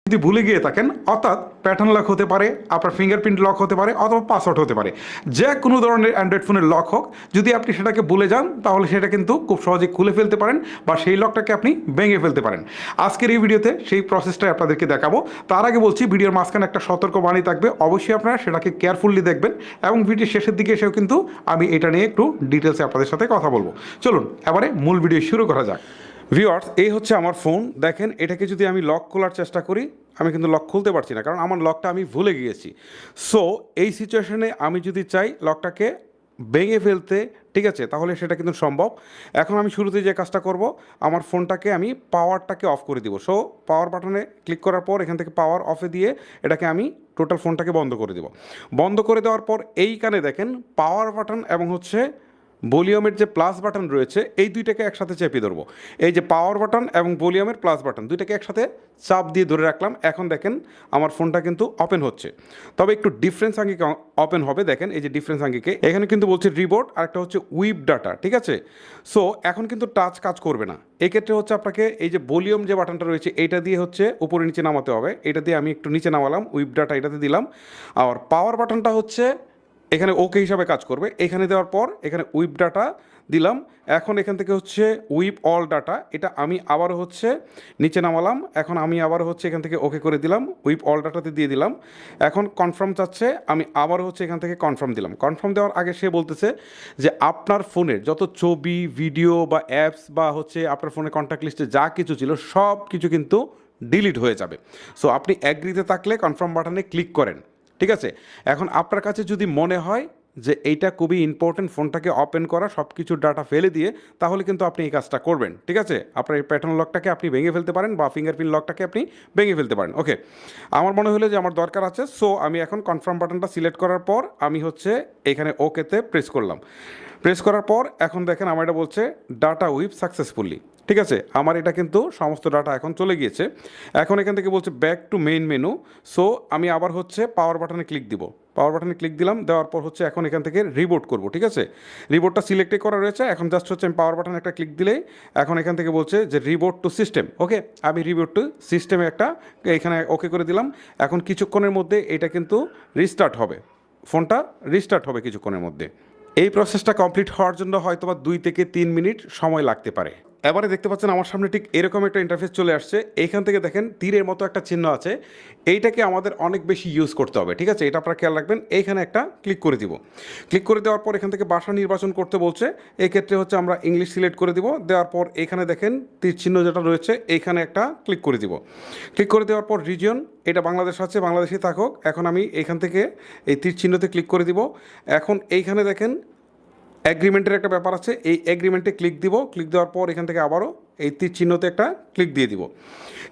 যদি ভুলে গিয়ে থাকেন, অর্থাৎ প্যাটার্ন লক হতে পারে, আপনার ফিঙ্গারপ্রিন্ট লক হতে পারে, অথবা পাসওয়ার্ড হতে পারে, যে কোনো ধরনের অ্যান্ড্রয়েড ফোনের লক হোক, যদি আপনি সেটাকে ভুলে যান তাহলে সেটা কিন্তু খুব সহজে খুলে ফেলতে পারেন বা সেই লকটাকে আপনি ভেঙে ফেলতে পারেন। আজকের এই ভিডিওতে সেই প্রসেসটাই আপনাদেরকে দেখাবো। তার আগে বলছি, ভিডিওর মাঝখানে একটা সতর্কবাণী থাকবে, অবশ্যই আপনারা সেটাকে কেয়ারফুলি দেখবেন এবং ভিডিওর শেষের দিকে এসেও কিন্তু আমি এটা নিয়ে একটু ডিটেলসে আপনাদের সাথে কথা বলবো। চলুন এবারে মূল ভিডিও শুরু করা যাক। ভিউয়ার্স, এই হচ্ছে আমার ফোন। দেখেন, এটাকে যদি আমি লক খোলার চেষ্টা করি, আমি কিন্তু লক খুলতে পারছি না, কারণ আমার লকটা আমি ভুলে গিয়েছি। সো এই সিচুয়েশনে আমি যদি চাই লকটাকে ভেঙে ফেলতে, ঠিক আছে, তাহলে সেটা কিন্তু সম্ভব। এখন আমি শুরুতে যে কাজটা করব, আমার ফোনটাকে আমি পাওয়ারটাকে অফ করে দিব। সো পাওয়ার বাটনে ক্লিক করার পর এখান থেকে পাওয়ার অফে দিয়ে এটাকে আমি টোটাল ফোনটাকে বন্ধ করে দেব। বন্ধ করে দেওয়ার পর এইখানে দেখেন পাওয়ার বাটন এবং হচ্ছে ভলিউমের যে প্লাস বাটন রয়েছে, এই দুইটাকে একসাথে চেপে ধরবো। এই যে পাওয়ার বাটন এবং ভলিউমের প্লাস বাটন দুইটাকে একসাথে চাপ দিয়ে ধরে রাখলাম। এখন দেখেন আমার ফোনটা কিন্তু ওপেন হচ্ছে, তবে একটু ডিফারেন্স আঙ্গিকে ওপেন হবে। দেখেন এই যে ডিফারেন্স আঙ্গিকে, এখানে কিন্তু বলছে রিবোট আর একটা হচ্ছে উইপ ডাটা, ঠিক আছে। সো এখন কিন্তু টাচ কাজ করবে না। এক্ষেত্রে হচ্ছে আপনাকে এই যে ভলিউম যে বাটনটা রয়েছে এইটা দিয়ে হচ্ছে উপরে নিচে নামাতে হবে। এটা দিয়ে আমি একটু নিচে নামালাম, উইপ ডাটা এটাতে দিলাম। আর পাওয়ার বাটনটা হচ্ছে এখানে ওকে হিসাবে কাজ করবে। এখানে দেওয়ার পর এখানে উইপ ডাটা দিলাম। এখন এখান থেকে হচ্ছে উইপ অল ডাটা, এটা আমি আবারও হচ্ছে নিচে নামালাম। এখন আমি আবার হচ্ছে এখান থেকে ওকে করে দিলাম, উইপ অল ডাটাতে দিয়ে দিলাম। এখন কনফার্ম চাচ্ছে, আমি আবারও হচ্ছে এখান থেকে কনফার্ম দিলাম। কনফার্ম দেওয়ার আগে সে বলতেছে যে আপনার ফোনের যত ছবি, ভিডিও বা অ্যাপস বা হচ্ছে আপনার ফোনের কন্ট্যাক্ট লিস্টে যা কিছু ছিল সব কিছু কিন্তু ডিলিট হয়ে যাবে। সো আপনি অ্যাগ্রিতে থাকলে কনফার্ম বাটনে ক্লিক করেন, ঠিক আছে। এখন আপনার কাছে যদি মনে হয় যে এইটা খুবই ইম্পর্টেন্ট, ফোনটাকে ওপেন করা, সব কিছুর ডাটা ফেলে দিয়ে, তাহলে কিন্তু আপনি এই কাজটা করবেন, ঠিক আছে। আপনার এই প্যাটার্ন লকটাকে আপনি ভেঙে ফেলতে পারেন বা ফিঙ্গারপ্রিন্ট লকটাকে আপনি ভেঙে ফেলতে পারেন। ওকে, আমার মনে হলো যে আমার দরকার আছে। সো আমি এখন কনফার্ম বাটনটা সিলেক্ট করার পর আমি হচ্ছে এখানে ওকেতে প্রেস করলাম। প্রেস করার পর এখন দেখেন আমার এটা বলছে ডাটা উইপ সাকসেসফুলি, ঠিক আছে। আমার এটা কিন্তু সমস্ত ডাটা এখন চলে গিয়েছে। এখন এখান থেকে বলছে back to main menu. So আমি আবার হচ্ছে পাওয়ার বাটনে ক্লিক দিব। পাওয়ার বাটনে ক্লিক দিলাম, দেওয়ার পর হচ্ছে এখন এখান থেকে রিবোট করব, ঠিক আছে। রিবোটটা সিলেক্টে করা রয়েছে। এখন জাস্ট হচ্ছে আমি পাওয়ার বাটনে একটা ক্লিক দিলেই এখন এখান থেকে বলছে যে রিবোট টু সিস্টেম। ওকে, আমি রিবোট টু সিস্টেমে একটা এখানে ওকে করে দিলাম। এখন কিছুক্ষণের মধ্যে এটা কিন্তু রিস্টার্ট হবে, ফোনটা রিস্টার্ট হবে কিছুক্ষণের মধ্যে। এই প্রসেসটা কমপ্লিট হওয়ার জন্য হয়তো বা 2 থেকে 3 মিনিট সময় লাগতে পারে। এবারে দেখতে পাচ্ছেন আমার সামনে ঠিক এরকম একটা ইন্টারফেস চলে আসছে। এইখান থেকে দেখেন তীরের মতো একটা চিহ্ন আছে, এইটাকে আমাদের অনেক বেশি ইউজ করতে হবে, ঠিক আছে। এটা আপনারা খেয়াল রাখবেন। এইখানে একটা ক্লিক করে দিব। ক্লিক করে দেওয়ার পর এখান থেকে ভাষা নির্বাচন করতে বলছে। এক্ষেত্রে হচ্ছে আমরা ইংলিশ সিলেক্ট করে দিব। দেওয়ার পর এখানে দেখেন তীর চিহ্ন যেটা রয়েছে এইখানে একটা ক্লিক করে দিব। ক্লিক করে দেওয়ার পর রিজিয়ন, এটা বাংলাদেশ আছে, বাংলাদেশই থাকুক। এখন আমি এইখান থেকে এই তীর চিহ্নতে ক্লিক করে দিব। এখন এইখানে দেখেন অ্যাগ্রিমেন্টের একটা ব্যাপার আছে, এই অ্যাগ্রিমেন্টে ক্লিক দিব। ক্লিক দেওয়ার পর এখান থেকে আবারও এই তীর চিহ্নতে একটা ক্লিক দিয়ে দিব।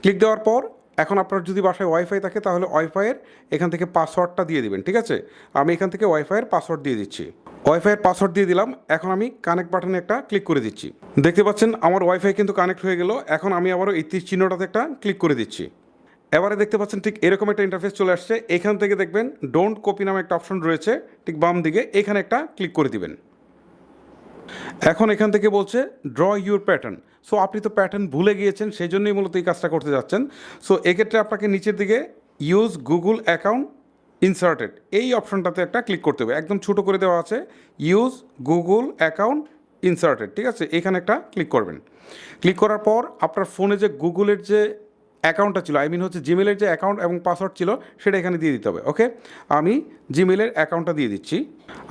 ক্লিক দেওয়ার পর এখন আপনার যদি বাসায় ওয়াইফাই থাকে তাহলে ওয়াইফাইয়ের এখান থেকে পাসওয়ার্ডটা দিয়ে দিবেন, ঠিক আছে। আমি এখান থেকে ওয়াইফাইয়ের পাসওয়ার্ড দিয়ে দিচ্ছি। ওয়াইফাইয়ের পাসওয়ার্ড দিয়ে দিলাম। এখন আমি কানেক্ট বাটনে একটা ক্লিক করে দিচ্ছি। দেখতে পাচ্ছেন আমার ওয়াইফাই কিন্তু কানেক্ট হয়ে গেল। এখন আমি আবারও এই তীর চিহ্নটাতে একটা ক্লিক করে দিচ্ছি। এবারে দেখতে পাচ্ছেন ঠিক এরকম একটা ইন্টারফেস চলে আসছে। এখান থেকে দেখবেন ডোন্ট কপি নামে একটা অপশন রয়েছে, ঠিক বাম দিকে, এখানে একটা ক্লিক করে দিবেন। এখন এখান থেকে বলছে ড্র ইউর প্যাটার্ন। সো আপনি তো প্যাটার্ন ভুলে গিয়েছেন, সেই জন্যই মূলত এই কাজটা করতে যাচ্ছেন। সো এক্ষেত্রে আপনাকে নিচের দিকে ইউজ গুগল অ্যাকাউন্ট ইনসার্টেড এই অপশনটাতে একটা ক্লিক করতে হবে। একদম ছোটো করে দেওয়া আছে ইউজ গুগল অ্যাকাউন্ট ইনসার্টেড, ঠিক আছে। এখানে একটা ক্লিক করবেন। ক্লিক করার পর আপনার ফোনে যে গুগলের যে অ্যাকাউন্টটা ছিল, আই মিন হচ্ছে জিমেলের যে অ্যাকাউন্ট এবং পাসওয়ার্ড ছিল সেটা এখানে দিয়ে দিতে হবে। ওকে, আমি জিমেলের অ্যাকাউন্টটা দিয়ে দিচ্ছি।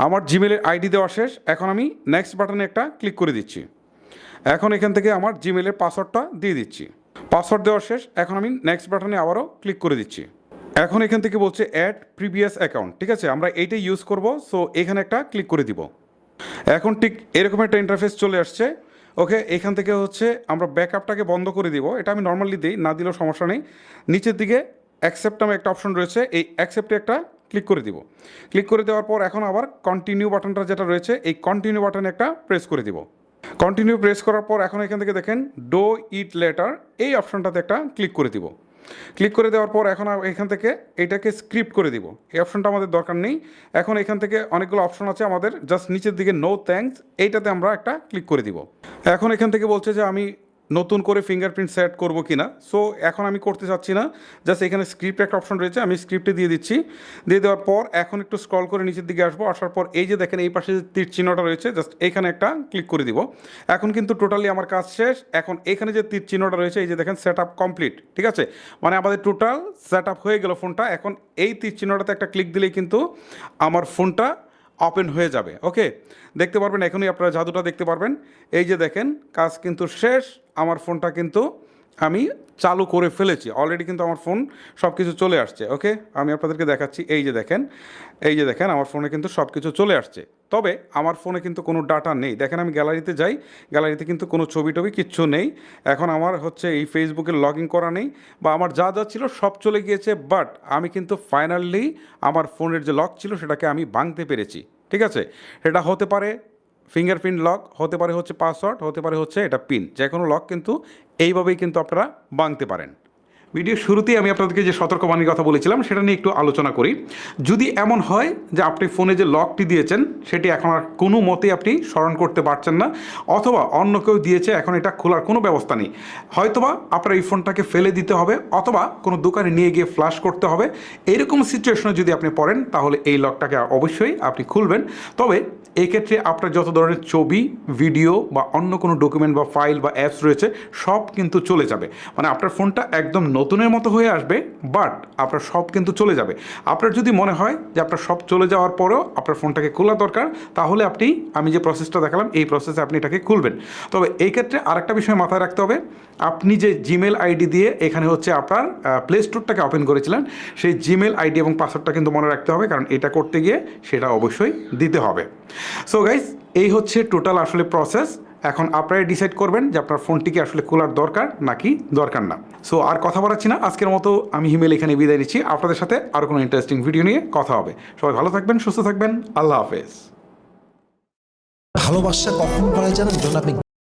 আমার জিমেলের আইডি দেওয়া শেষ। এখন আমি নেক্সট বাটনে একটা ক্লিক করে দিচ্ছি। এখন এখান থেকে আমার জিমেলের পাসওয়ার্ডটা দিয়ে দিচ্ছি। পাসওয়ার্ড দেওয়া শেষ। এখন আমি নেক্সট বাটনে আবারও ক্লিক করে দিচ্ছি। এখন এখান থেকে বলছে অ্যাড প্রিভিয়াস অ্যাকাউন্ট, ঠিক আছে, আমরা এইটাই ইউজ করব। সো এখানে একটা ক্লিক করে দিব। এখন ঠিক এরকম একটা ইন্টারফেস চলে আসছে। ওকে, এখান থেকে হচ্ছে আমরা ব্যাকআপটাকে বন্ধ করে দিব। এটা আমি নর্মালি দিই, না দিলেও সমস্যা নেই। নিচের দিকে অ্যাকসেপ্ট নামে একটা অপশন রয়েছে, এই অ্যাকসেপ্টে একটা ক্লিক করে দিব। ক্লিক করে দেওয়ার পর এখন আবার কন্টিনিউ বাটনটা যেটা রয়েছে এই কন্টিনিউ বাটনে একটা প্রেস করে দিব। কন্টিনিউ প্রেস করার পর এখন এখান থেকে দেখেন ডো ইট লেটার এই অপশনটাতে একটা ক্লিক করে দিব। ক্লিক করে দেওয়ার পর এখন এখান থেকে এটাকে স্ক্রিপ্ট করে দিব। এই অপশনটা আমাদের দরকার নেই। এখন এখান থেকে অনেকগুলো অপশন আছে, আমাদের জাস্ট নিচের দিকে নো থ্যাঙ্কস এইটাতে আমরা একটা ক্লিক করে দিব। এখন এখান থেকে বলছে যে আমি নতুন করে ফিঙ্গারপ্রিন্ট সেট করবো কিনা। সো এখন আমি করতে চাচ্ছি না, জাস্ট এখানে স্ক্রিপ্ট একটা অপশন রয়েছে, আমি স্ক্রিপ্টে দিয়ে দিচ্ছি। দিয়ে দেওয়ার পর এখন একটু স্ক্রল করে নিচের দিকে আসবো, আসার পর এই যে দেখেন এই পাশে যে তীর চিহ্নটা রয়েছে, জাস্ট এখানে একটা ক্লিক করে দিব। এখন কিন্তু টোটালি আমার কাজ শেষ। এখন এখানে যে তীর চিহ্নটা রয়েছে, এই যে দেখেন সেট আপ কমপ্লিট, ঠিক আছে, মানে আমাদের টোটাল সেট আপ হয়ে গেল ফোনটা। এখন এই তীর চিহ্নটাতে একটা ক্লিক দিলেই কিন্তু আমার ফোনটা ওপেন হয়ে যাবে। ওকে, দেখতে পারবেন, এখনই আপনারা জাদুটা দেখতে পারবেন। এই যে দেখেন কাজ কিন্তু শেষ, আমার ফোনটা কিন্তু আমি চালু করে ফেলেছি অলরেডি, কিন্তু আমার ফোন সব কিছু চলে আসছে। ওকে, আমি আপনাদেরকে দেখাচ্ছি, এই যে দেখেন আমার ফোনে কিন্তু সব কিছু চলে আসছে। তবে আমার ফোনে কিন্তু কোনো ডাটা নেই। দেখেন আমি গ্যালারিতে যাই, গ্যালারিতে কিন্তু কোনো ছবি টবি কিচ্ছু নেই। এখন আমার হচ্ছে এই ফেসবুকে লগ ইন করা নেই, বা আমার যা যা ছিল সব চলে গিয়েছে। বাট আমি কিন্তু ফাইনালি আমার ফোনের যে লক ছিল সেটাকে আমি ভাঙতে পেরেছি। ঠিক আছে, এটা হতে পারে ফিঙ্গারপ্রিন্ট লক, হতে পারে হচ্ছে পাসওয়ার্ড, হতে পারে হচ্ছে এটা পিন, যে কোনো লক কিন্তু এইভাবেই কিন্তু আপনারা ভাঙতে পারেন। ভিডিওর শুরুতেই আমি আপনাদেরকে যে সতর্কবাণীর কথা বলেছিলাম সেটা নিয়ে একটু আলোচনা করি। যদি এমন হয় যে আপনি ফোনে যে লকটি দিয়েছেন সেটি এখন আর কোনো মতেই আপনি স্মরণ করতে পারছেন না, অথবা অন্য কেউ দিয়েছে, এখন এটা খোলার কোনো ব্যবস্থা নেই, হয়তোবা আপনার এই ফোনটাকে ফেলে দিতে হবে, অথবা কোনো দোকানে নিয়ে গিয়ে ফ্লাশ করতে হবে, এইরকম সিচুয়েশনে যদি আপনি পড়েন তাহলে এই লকটাকে অবশ্যই আপনি খুলবেন। তবে এই ক্ষেত্রে আপনার যত ধরনের ছবি, ভিডিও বা অন্য কোনো ডকুমেন্ট বা ফাইল বা অ্যাপস রয়েছে সব কিন্তু চলে যাবে। মানে আপনার ফোনটা একদম নতুনের মতো হয়ে আসবে, বাট আপনার সব কিন্তু চলে যাবে। আপনার যদি মনে হয় যে আপনার সব চলে যাওয়ার পরেও আপনার ফোনটাকে খোলা দরকার, তাহলে আপনি আমি যে প্রসেসটা দেখালাম এই প্রসেসে আপনি এটাকে খুলবেন। তবে এই ক্ষেত্রে আরেকটা বিষয় মাথায় রাখতে হবে, আপনি যে জিমেল আইডি দিয়ে এখানে হচ্ছে আপনার প্লে স্টোরটাকে ওপেন করেছিলেন, সেই জিমেল আইডি এবং পাসওয়ার্ডটা কিন্তু মনে রাখতে হবে, কারণ এটা করতে গিয়ে সেটা অবশ্যই দিতে হবে। সো গাইস, এই হচ্ছে টোটাল আসলে প্রসেস। এখন আপনারাই ডিসাইড করবেন যে আপনার ফোনটিকে আসলে খোলার দরকার নাকি দরকার না। সো আর কথা বাড়াচ্ছি না, আজকের মতো আমি হিমেল এখানে বিদায় নিচ্ছি। আপনাদের সাথে আরও কোনো ইন্টারেস্টিং ভিডিও নিয়ে কথা হবে। সবাই ভালো থাকবেন, সুস্থ থাকবেন, আল্লাহ হাফেজ। ভালোবাসা কখন পারে জানেন? যখন আপনি